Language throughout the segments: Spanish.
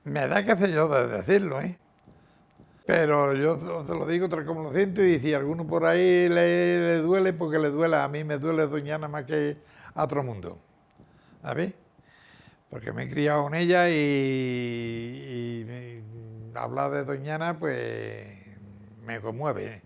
Me da que sé yo de decirlo, ¿eh? Pero yo te lo digo tal como lo siento y si a alguno por ahí le duele, porque le duela, a mí me duele Doñana más que a otro mundo, ¿sabes? Porque me he criado con ella y hablar de Doñana pues me conmueve, ¿eh?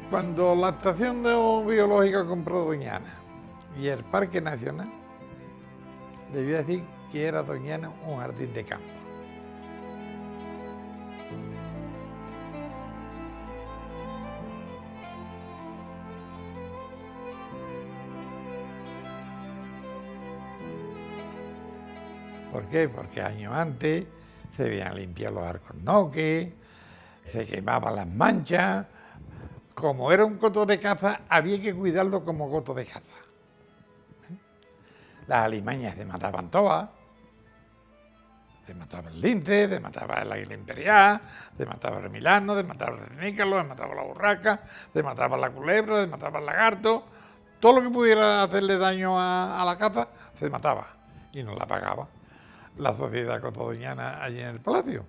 Cuando la estación biológica compró Doñana y el Parque Nacional, le voy a decir que era Doñana un jardín de campo. ¿Por qué? Porque años antes se habían limpiado los alcornoques, se quemaban las manchas. Como era un coto de caza, había que cuidarlo como coto de caza. Las alimañas se mataban todas, se mataba el lince, se mataba el águila imperial, se mataba el milano, se mataba el cenícalo, se mataba la burraca, se mataba la culebra, se mataba el lagarto. Todo lo que pudiera hacerle daño a la caza se mataba y no la pagaba la sociedad cotodoñana allí en el palacio.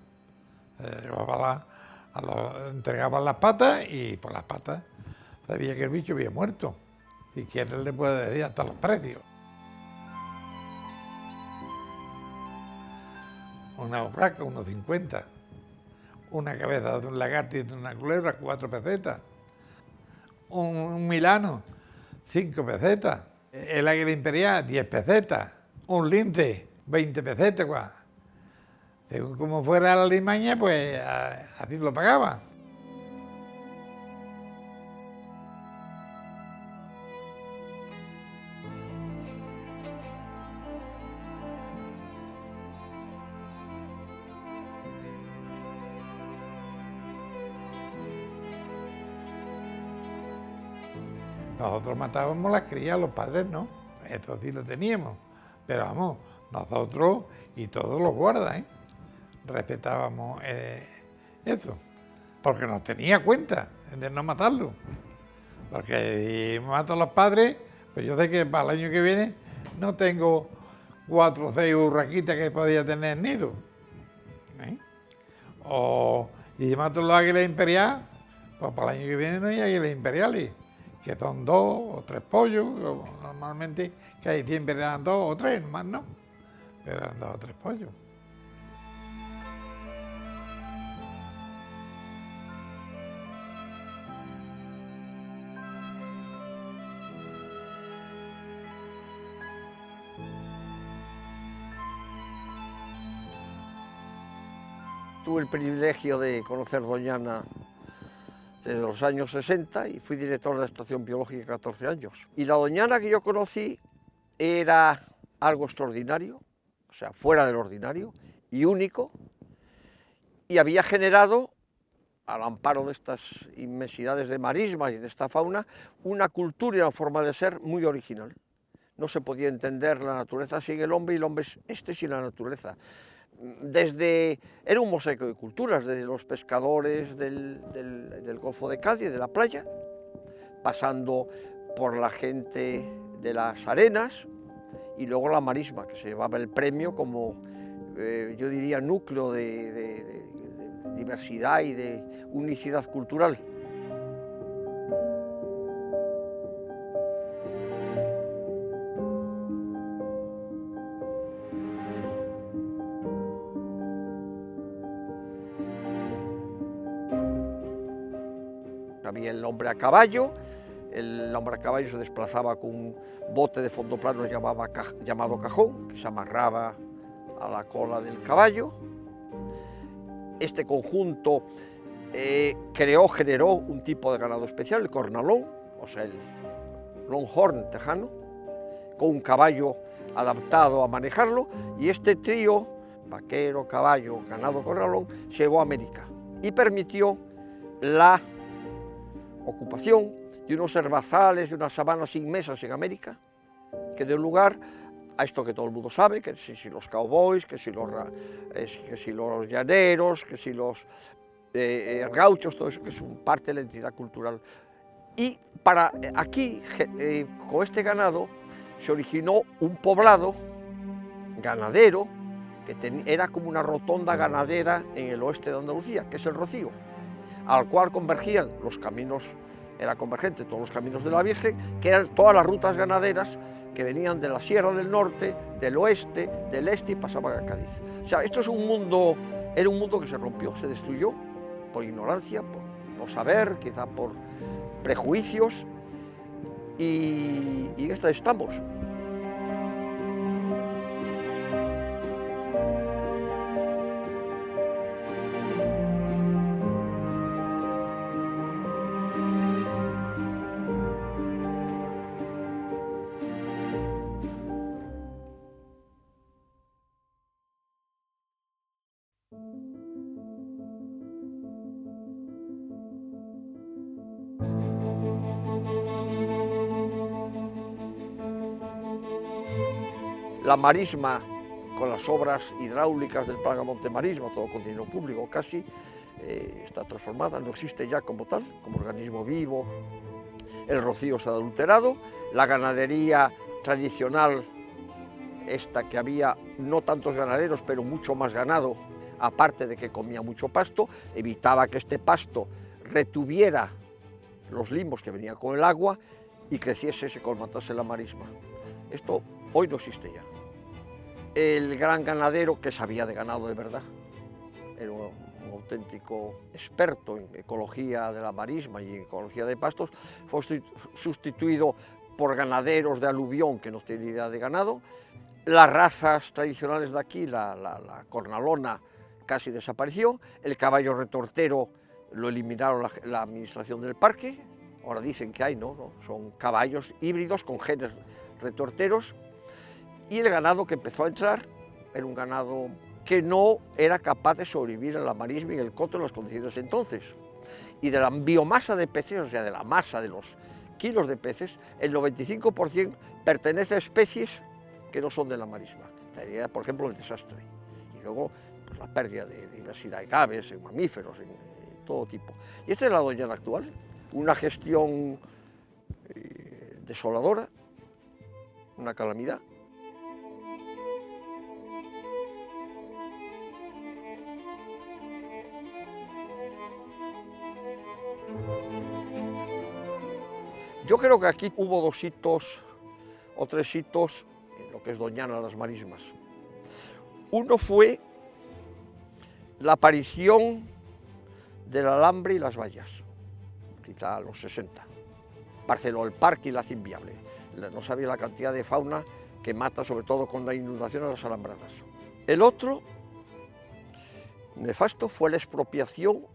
Entregaban las patas y por las patas sabía que el bicho había muerto. Si quieres le puede decir hasta los precios. Una urraca, unos 50. Una cabeza de un lagarto y de una culebra, 4 pesetas. Un milano, 5 pesetas. El águila imperial, 10 pesetas. Un lince, 20 pesetas. Según como fuera la limaña, pues así lo pagaban. Nosotros matábamos las crías, los padres no. Esto sí lo teníamos. Pero vamos, nosotros y todos los guardas, ¿eh? Respetábamos eso. Porque nos tenía cuenta de no matarlo. Porque si mato a los padres, pues yo sé que para el año que viene no tengo 4 o 6 urraquitas que podía tener nido. ¿Eh? Y si mato a los águilas imperiales, pues para el año que viene no hay águilas imperiales, que son 2 o 3 pollos, normalmente que hay siempre eran 2 o 3, más no, pero eran 2 o 3 pollos. Tuve el privilegio de conocer Doñana desde los años 60 y fui director de la estación biológica 14 años. Y la Doñana que yo conocí era algo extraordinario, o sea, fuera del ordinario y único, y había generado, al amparo de estas inmensidades de marismas y de esta fauna, una cultura y una forma de ser muy original. No se podía entender la naturaleza sin el hombre y el hombre sin la naturaleza. Era un mosaico de culturas, desde los pescadores del Golfo de Cádiz, de la playa, pasando por la gente de las arenas y luego la marisma, que se llevaba el premio como, yo diría, núcleo de diversidad y de unicidad cultural. Había el hombre a caballo. El hombre a caballo se desplazaba con un bote de fondo plano llamado cajón, que se amarraba a la cola del caballo. Este conjunto generó un tipo de ganado especial, el cornalón, o sea, el longhorn tejano, con un caballo adaptado a manejarlo, y este trío, vaquero, caballo, ganado, cornalón, llegó a América y permitió la ocupación, de unos herbazales, de unas sabanas inmensas en América, que dio lugar a esto que todo el mundo sabe, que si los cowboys, que si los llaneros, que si los gauchos, todo eso que es parte de la identidad cultural. Y aquí, con este ganado, se originó un poblado ganadero, que era como una rotonda ganadera en el oeste de Andalucía, que es el Rocío, al cual convergían los caminos, era convergente todos los caminos de la Virgen, que eran todas las rutas ganaderas que venían de la Sierra del Norte, del oeste, del este y pasaban a Cádiz. O sea, esto es un mundo, era un mundo que se rompió, se destruyó por ignorancia, por no saber, quizá por prejuicios, y en esta estamos. La marisma, con las obras hidráulicas del Plan Almonte Marisma, todo con dinero público casi, está transformada, no existe ya como tal, como organismo vivo. El rocío se ha adulterado, la ganadería tradicional, esta que había no tantos ganaderos, pero mucho más ganado, aparte de que comía mucho pasto, evitaba que este pasto retuviera los limbos que venían con el agua y creciese, se colmatase la marisma. Esto hoy no existe ya. El gran ganadero, que sabía de ganado de verdad, era un auténtico experto en ecología de la marisma y ecología de pastos, fue sustituido por ganaderos de aluvión que no tienen idea de ganado. Las razas tradicionales de aquí, la cornalona, casi desapareció. El caballo retortero lo eliminaron la administración del parque. Ahora dicen que hay, no, son caballos híbridos con genes retorteros. Y el ganado que empezó a entrar era un ganado que no era capaz de sobrevivir en la marisma y en el coto en las condiciones entonces. Y de la biomasa de peces, o sea, de la masa de los kilos de peces, el 95% pertenece a especies que no son de la marisma. Por ejemplo, el desastre. Y luego pues, la pérdida de diversidad de aves, en mamíferos, en todo tipo. Y esta es la Doñana actual, una gestión desoladora, una calamidad. Yo creo que aquí hubo 2 hitos o 3 hitos en lo que es Doñana, las marismas. Uno fue la aparición del alambre y las vallas, quizá a los 60. Parceló el parque y la hace inviable. No sabía la cantidad de fauna que mata, sobre todo con la inundación a las alambradas. El otro, nefasto, fue la expropiación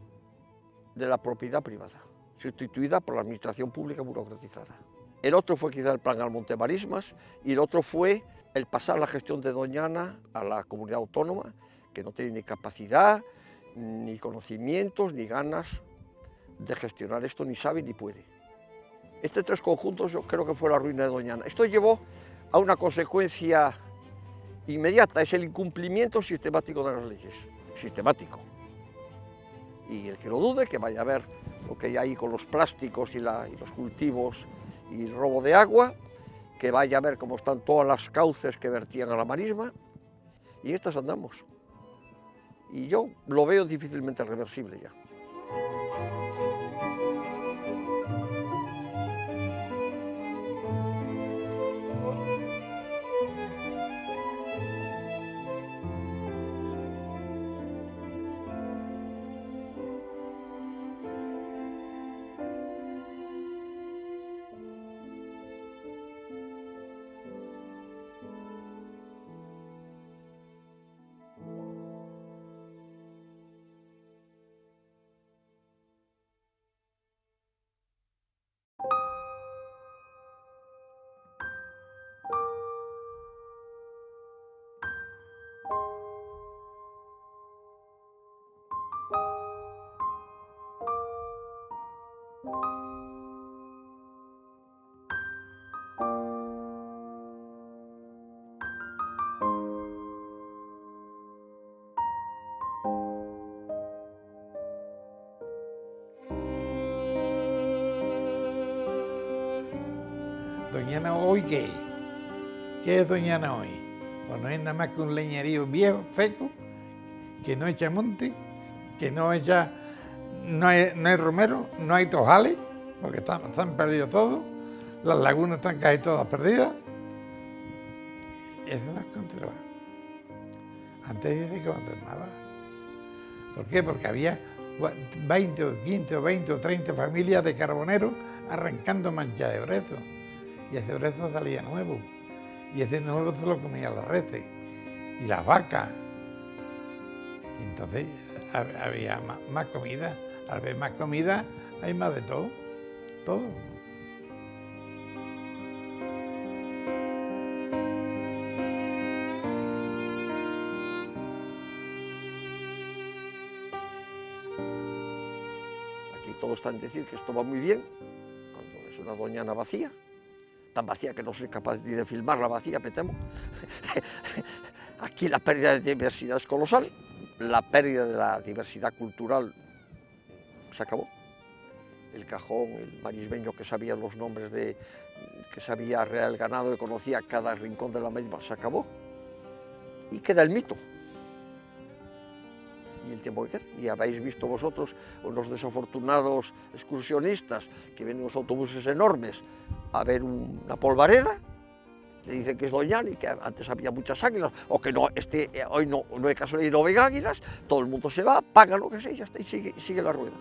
de la propiedad privada, sustituida por la administración pública burocratizada. El otro fue quizá el Plan Almonte Marismas y el otro fue el pasar la gestión de Doñana a la comunidad autónoma, que no tiene ni capacidad, ni conocimientos, ni ganas de gestionar esto, ni sabe ni puede. Estos 3 conjuntos yo creo que fue la ruina de Doñana. Esto llevó a una consecuencia inmediata, es el incumplimiento sistemático de las leyes, sistemático. Y el que lo dude, que vaya a ver lo que hay ahí con los plásticos y los cultivos y el robo de agua, que vaya a ver cómo están todas las cauces que vertían a la marisma, y en estas andamos. Y yo lo veo difícilmente reversible ya. Doñana hoy ¿qué es? ¿Qué es Doñana hoy? Pues no es nada más que un leñerío viejo, seco, que no echa monte, que no echa, no hay romero, no hay tojales, porque están perdidos todos, las lagunas están casi todas perdidas. Eso no es conservar. Antes dice que conservaba. ¿Por qué? Porque había 20 o 15 o 20 o 30 familias de carboneros arrancando mancha de brezo. Y ese brezo salía nuevo. Y ese nuevo se lo comían las reses y las vacas. Y entonces había más comida. Al ver más comida hay más de todo. Todo. Aquí todos están en decir que esto va muy bien, cuando es una doñana vacía, tan vacía que no soy capaz ni de filmarla vacía, me temo. Aquí la pérdida de diversidad es colosal, la pérdida de la diversidad cultural se acabó. El cajón, el marisbeño que sabía los nombres que sabía real ganado, que conocía cada rincón de la misma, se acabó. Y queda el mito. Y el tiempo que queda. Y habéis visto vosotros unos desafortunados excursionistas que vienen en los autobuses enormes a ver una polvareda, le dicen que es Doñana y que antes había muchas águilas, o que no, hoy no hay casualidad y no ven águilas, todo el mundo se va, paga lo que sea y ya está, y sigue la rueda.